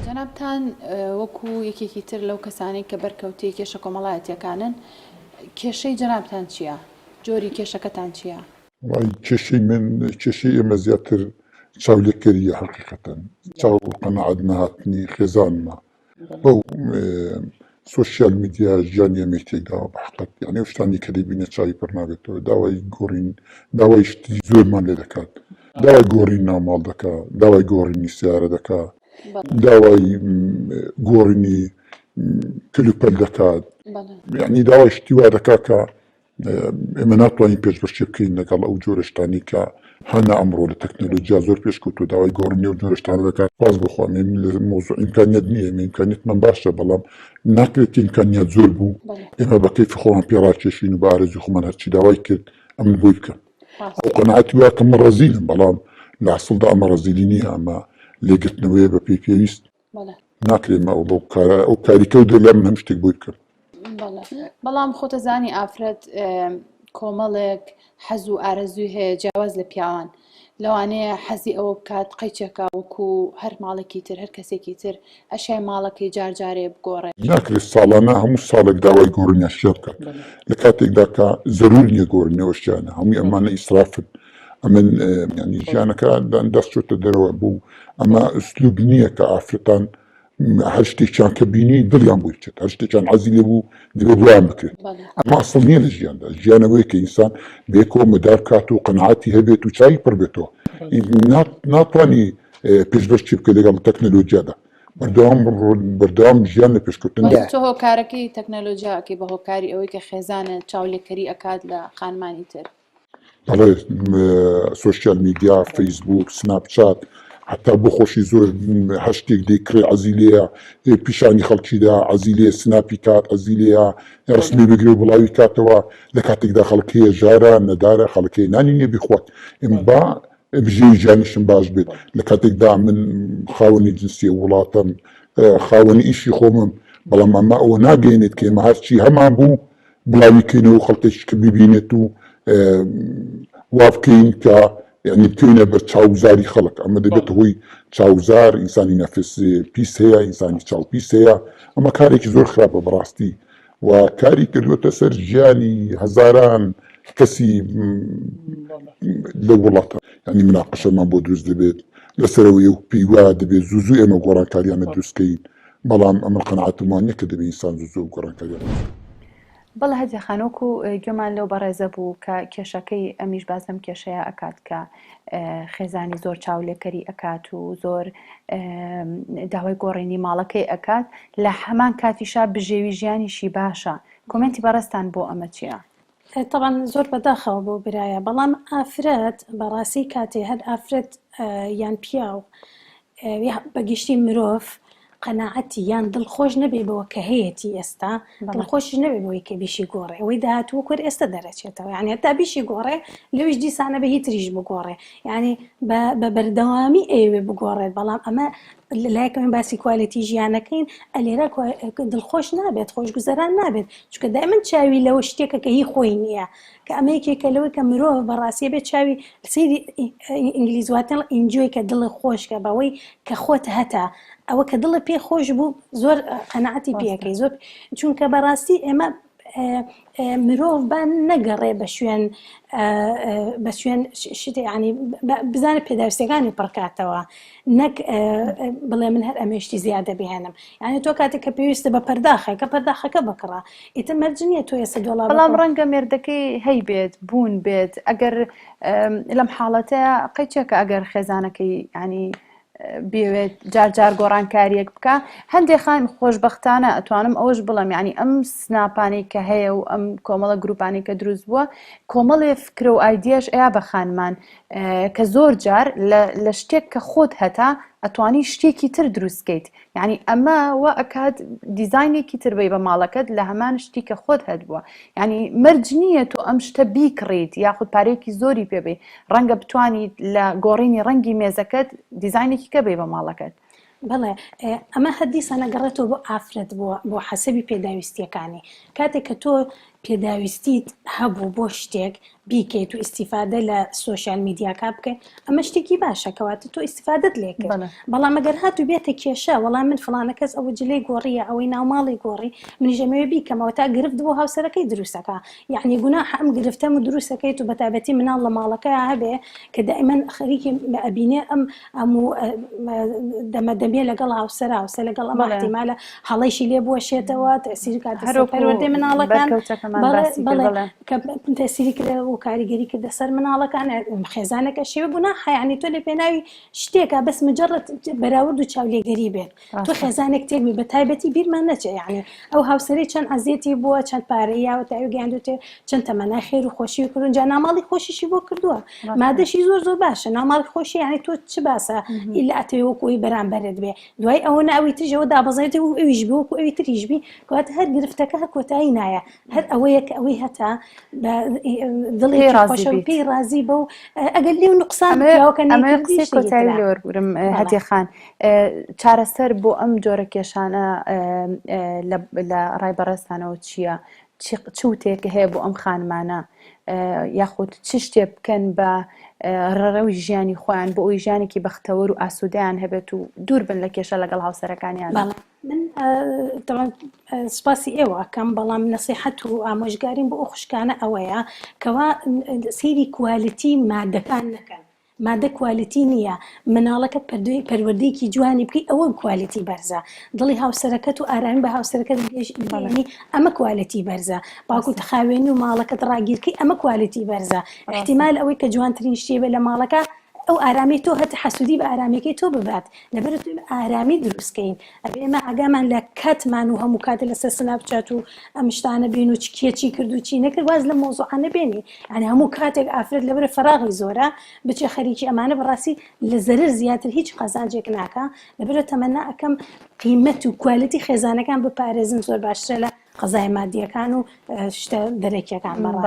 جەنابتان وەکو یەکێکی تر لەو کەسانەی کە بەرکەوتەی کێشە کۆمەڵایەتیەکانن کێشەی جەنابتان چییە؟ جۆری کێشەکەتان چییە؟ کێشەی من کێشەی ئێمە زیاتر چاولێکەریە حەقیقەتەن چاو قەنەعەت نەهاتنی خێزانمە بەو سۆشیاڵ میدیا ژیانی ئێمەی تێکدا بەحقیقەت یعنی ئەو شتانی کە دەیبینە چاوی پڕ نابێتەوە داوای گۆڕین داوای شتی زۆرمان لێ دەکات داوای گۆڕین ناماڵ دەکات داوای گۆڕینی سیارە دەکات داوای گۆڕینی کلوپەل دەکات یعنی داوای شتی وا دەکات کە ئێمە ناتوانین پێشبڕکێ بکەین لەگەڵ ئەو جۆرە شتانی کە هەنا ئەمڕۆ لە تەکنۆلۆجیا زۆر پێشکەوتووە داوای گۆڕینی و جۆرە شتانە دەکات باز بخوام مۆزوع ئیمکانیەت نییە ئیمکانیەتمان باشە بەڵام ناکرێت ئیمکانیەت زۆر بوو ئێمە بە کەیفی خۆمان پێڕاکێشین و بە ئارەزوی خۆمان هەرچی داوای کرد ئەم بۆی بکەن ئەو قەنەعەتی وایە کە من ڕەزیلم بەڵام لە ئەسڵدا ئەمە ڕەزیلی نییە ئەمە لێگرتنەوەیە بە پێی پێویست ناکرێمە ئەو کاریکەوتە لە من هەم شتێک بۆی بکەم بەڵام خۆتە زانی ئافرەت کۆمەڵێک حەز و ئارەزوی هەیە جیاواز لە پیاوان لەوانەیە حەزی ئەوە بکات قەیچێکە وەکو هەر ماڵێکی تر هەر کەسێکی تر ئەشای ماڵەکەی جارجارێ بگۆڕێ ناکرێت ساڵانە هەموو ساڵێک داوای گۆڕینی شێ بکات لە کاتێکدا کە زەرور نییە گۆڕینەوە شتیانە هەمووی ئەمانە ئیسرافن ئەمن ینی ژیانەکە دەست چۆتە دەرەوە بوو ئەمە ئوسلوب نییە کە ئافرەتان هەر شتێکیان کە بینی دڵیان بۆی بچێت هەر شتێکیان عەزی لێ بوو دەبێت بۆیان بکرێت ئەمە ئەسڵ نییە لە ژیاندا ژیانەوەی کە ئینسان بێکەوە مدار کات و قەنەعەتی هەبێت و چاوی پڕ بێتەوە ناتوانی پێشبڕکێ بکەیت لەگەڵ تەکنۆلۆجیادا بەردەوام ژیان لە پێشکەوتن تۆ هۆکارەکەی تەکنۆلۆجیاکەی بە هۆکاری ئەوەی کە خێزانە چاولێکەری ئەکات لە خانمانی تر بەڵێ سۆشیاڵ میدیا فەیسبوک سناپچات حتا بۆ خۆشی زۆر هەر شتێک دەیکرێ عەزی لێیە پیشانی خەڵکیدا عەزی لێ سناپی کات عەزی لێیە ڕسمی بگرێ و بڵاوی کاتەوە لە کاتێکدا خەڵک هەیە ژارە نەدارە خەڵک هەیە نانی نییە بیخوات ئێمە با بژێوی ژیانیشم باش بێت لە کاتێکدا من خاوەنی جنسیە وڵاتم خاوەنی ئیشی خۆمم بەڵام ئەمە ئەوە ناگەێنێت کە ئێمە هەرچی هەمان بوو بڵاویکەینەوە خەڵکێکی کە ببینێت و وا بکەین کە یعنی بکەینە بەر چاوزاری خەڵک ئەمە دەبێت هۆی چاوزار ئینسانی نەفس پیس هەیە ئینسانی چاو پیس هەیە ئەمە کارێکی زۆر خراپە بەڕاستی و کاری کردوێتە سەر ژیانی هەزاران کەسی لە وڵاتە ینی مناقەشەمان بۆ دروست دەبێت لەسەرەوەی و پێی وایە دەبێت زوو ئێمە گۆڕانکاریانە دروستکەین بەڵام ئەمە قەنەعەتمان نییە کە دەبێت ئینسان زوو گۆڕانکاریان بەڵێ هەجە خانۆک و گوێمان لەو بەڕێزە بوو کە کێشەکەی ئەمیش باز لەم کێشەیە ئەکات کە خێزانی زۆر چاولێکەری ئەکات و زۆر داوای گۆڕینی ماڵەکەی ئەکات لە هەمان کاتیشا بژێوی ژیانیشی باشە کۆمنتی بەڕێستان بۆ ئەمە چییە؟ طبعا زۆر بەداخەوە بۆ برایە بەڵام ئافرەت بەڕاستی کاتێ هەر ئافرەت یان پیاو بەگشتی مرۆڤ قەناعەتی یان دڵخۆش نەبێ بەوە کە هەیەی ئێستا دڵخۆشش نەبێ بەوەی کە بیشی گۆڕێ ئەوەی داهاتووە کورد ئێستا دەرەچێتەوە یعنی هەتا بیشی گۆڕێ لەویش دیسانە بە هیچ تریش بگۆڕێ یعنی بە بەردەوامی ئێوێ بگۆڕێت بەڵام ئەمە لایەکەمە باسی کوالەتی ژیانەکەین ئەلێرە دڵخۆش نابێت خۆشگوزەران نابێت چونکە دائما چاوی لەوە شتێکە کە هی خۆی نییە کە ئەمە یەکێکە لەوەی کە مرۆڤ بەڕاستی بێت چاوی سەیری ئینگلیزواتن ئینجۆی کە دڵی خۆشکە بەوەی کە خۆت هەتا ئەوە کە دڵە پێ خۆش بوو زۆر قەنەعەتی پێەکەی زۆر چونکە بەڕاستی ئێمە مرۆڤ با نەگەڕێ بە شوێن شتی ینی بزانە پێداویستەکانی پڕکاتەوە نەک بڵێ من هەر ئەمێشتی زیادە بهێنم یعنی تۆ کاتێک کە پێویستە بە پەرداخی کە پەرداخەکە بکڕە ئیتر مەرجنیە تۆ ێستا دۆڵا بەڵام ڕەنگە مێردەکەی هەی بێت بوون بێت ئەگەر لەم حاڵەتەیە قەیچێکە ئەگەر خێزانەکەی ینی بێوێت جارجار گۆڕانکاریەک بکە هەندێک خان خۆشبەختانە ئەتوانم ئەوەش بڵم ینی ئەم سناپانەی کە هەیە و ئەم کۆمەڵە گروپانی کە دروست بووە کۆمەڵێ فکرە و ئایدیاش ئەیا بە خانمان کە زۆر جار لە شتێک کە خۆت هەتا ئەتوانی شتێکی تر دروستکەیت یعنی ئەمە وە ئەکات دیزاینێکی تر بی بە ماڵەکەت لە هەمان شتی کە خۆت هەبووە یعنی مەرج نییە تۆ ئەم شتە بیکڕیت یاخود پارێکی زۆری پێبێ ڕەنگە بتوانیت لە گۆڕینی ڕەنگی مێزەکەت دیزاینێکی کە بی بە ماڵەکەت بەڵێ ئەمە هەردیسانە گەڕێتەوە بۆ ئافرەت بۆ حەسەبی پێداویستیەکانی کاتێک کە تۆ پێداویستیت هەبوو بۆ شتێک بیکەیت و ئیسیفادە لە سۆشیال میدیاکە بکەیت ئەمە شتێکی باشە کەواتە تۆ ئیسیفادەت لێ کرد بەڵام ئەگەر هاتوو بێتە کێشە وەڵام من فڵانە کەس ئەوە جلەی گۆڕیە ئەوەی ناوماڵی گۆڕی منیش ئەمەوێ بیکەمەوە تا گرفت بۆ هاوسەرەکەی دروستەکە یعنی گوناح ئەم گرفتەم و دروستەکەیت و بەتابەتی مناڵ لە ماڵەکەی هەبێ کە دائیمەن خەریکی ئەبینێ ئەموو دەمەدەمێ لەگەڵ هاوسەر هاوسە لەگەڵ ئەمە احتیمالە هەڵەیشی لێ بوەشێتەوە تەسیری کاتە پەروەردەی مناڵەکان کە تەسیری کردە و کاریگەری کردە سەر مناڵەکان خێزانێکە شێوە گوناحە یعنی تۆ لە پێناوی شتێکە بەس مجرد بەراورد و چاولێگەری بێت تۆ خێزانێک تێکمی بە تایبەتی بیرمان نەچێ یعنی ئەو هاوسەری چەند ئەزیەتی بووە چەند پارەیە و تاوی گەیاندوتێ چەند تەمەنای خێر و خۆشی کردن جا ناماڵی خۆشیشی بۆ کردووە مادەشی زۆر زۆر باشە ناماڵی خۆشی یعنی تۆ چ باسە ئیلا ئەتەوێ وەکوی بەرامبەرت بێ دوای ئەوە ناوی تژەوە دابەزێت و ئەویش بێ وەکو ئەوی تریش بی کەواتە هەر گرفتەکە هەر کۆتایی نایە هەر ئەوەیە کە ئەوەی هەتا دڵی خۆشە و پێی رازی بە و ئەگەر لێو نقصان ئەمە قسەی کۆتایی لێوەربورم هەتیە خان چارەسەر بۆ ئەم جۆرە کێشانە لە ڕایبەڕێستانەوە چییە؟ چ وتێکە هەیە بۆ ئەم خانمانە یاخود چ شتێ بکەن بە ڕێڕەوی ژیانی خۆیان بۆ ئەوی ژیانێکی بەختەوەر و ئاسوودەیان هەبێت و دوور بن لە کێشە لەگەڵ هاوسەرەکانیان من سپاسی ئێوە ئەکەم بەڵام نەسیحەت و ئامۆژگاریم بۆ ئەو خوشکانە ئەوەیە کەوا سەیری کوالیتی مادەکان نەکەن مادە کوالیتی نییە مناڵەکەت پەروەردەیەکی جوانی بکەی ئەوە کوالیتی بەرزە دڵی هاوسەرەکەت و ئارامی بە هاوسەرەکەت بێژنی ئەمە کوالیتی بەرزە باوکو تخاوێنی و ماڵەکەت ڕاگیرکەی ئەمە کوالیتی بەرزە احتیمال ئەوەی کە جوانترین شتێ بێ لە ماڵەکە ئەو ئارامی تۆ هەتا حەسوودی بە ئارامەکەی تۆ ببات لەبەرت ئارامی دروستکەین ئەبێ ئێمە ئاگامان لە کاتمان و هەموو کاتە لەسەر سناپچات و ئەم شتانە بین و کێچی کرد و چی نەکرد واز لە مۆزوعانە بێنی یعنی هەموو کاتێک ئافرەت لەبەرە فەراغی زۆرە بچێ خەریکی ئەمانە بەڕاستی لە زەرر زیاتر هیچ قەزانجێک ناکە لەبەرە تەمەنا ئەکەم قیمەت و کوالیتی خێزانەکان بپارێزن زۆر باشترە لە قەزای مادیەکان و شتە دەرەکیەکان بەڕاستی